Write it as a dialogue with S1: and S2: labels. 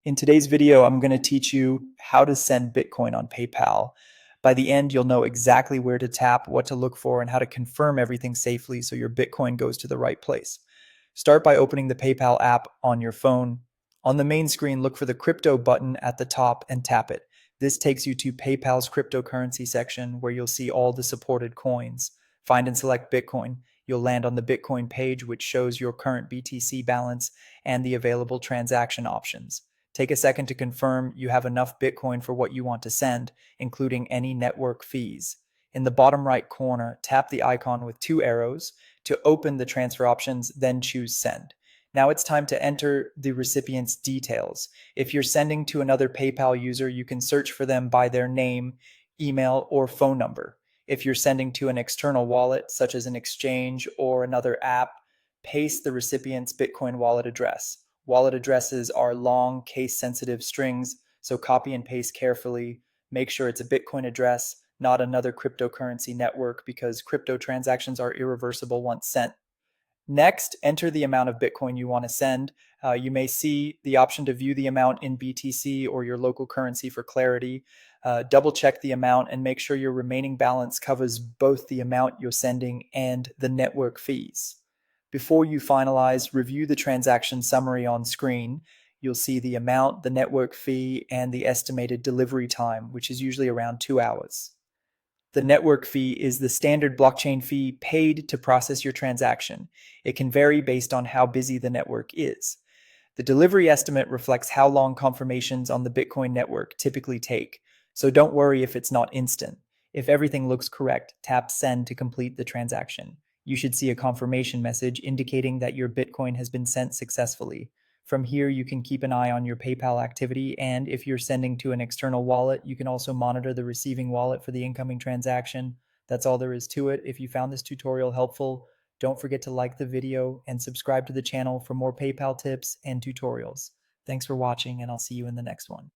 S1: In today's video, I'm going to teach you how to send Bitcoin on PayPal. By the end, you'll know exactly where to tap, what to look for, and how to confirm everything safely so your Bitcoin goes to the right place. Start by opening the PayPal app on your phone. On the main screen, look for the crypto button at the top and tap it. This takes you to PayPal's cryptocurrency section where you'll see all the supported coins. Find and select Bitcoin. You'll land on the Bitcoin page, which shows your current BTC balance and the available transaction options. Take a second to confirm you have enough Bitcoin for what you want to send, including any network fees. In the bottom right corner, tap the icon with two arrows to open the transfer options, then choose Send. Now it's time to enter the recipient's details. If you're sending to another PayPal user, you can search for them by their name, email, or phone number. If you're sending to an external wallet, such as an exchange or another app, paste the recipient's Bitcoin wallet address. Wallet addresses are long, case-sensitive strings, so copy and paste carefully. Make sure it's a Bitcoin address, not another cryptocurrency network, because crypto transactions are irreversible once sent. Next, enter the amount of Bitcoin you want to send. You may see the option to view the amount in BTC or your local currency for clarity. Double check the amount and make sure your remaining balance covers both the amount you're sending and the network fees. Before you finalize, review the transaction summary on screen. You'll see the amount, the network fee, and the estimated delivery time, which is usually around 2 hours. The network fee is the standard blockchain fee paid to process your transaction. It can vary based on how busy the network is. The delivery estimate reflects how long confirmations on the Bitcoin network typically take, so don't worry if it's not instant. If everything looks correct, tap Send to complete the transaction. You should see a confirmation message indicating that your Bitcoin has been sent successfully. From here, you can keep an eye on your PayPal activity, and if you're sending to an external wallet, you can also monitor the receiving wallet for the incoming transaction. That's all there is to it. If you found this tutorial helpful, don't forget to like the video and subscribe to the channel for more PayPal tips and tutorials. Thanks for watching, and I'll see you in the next one.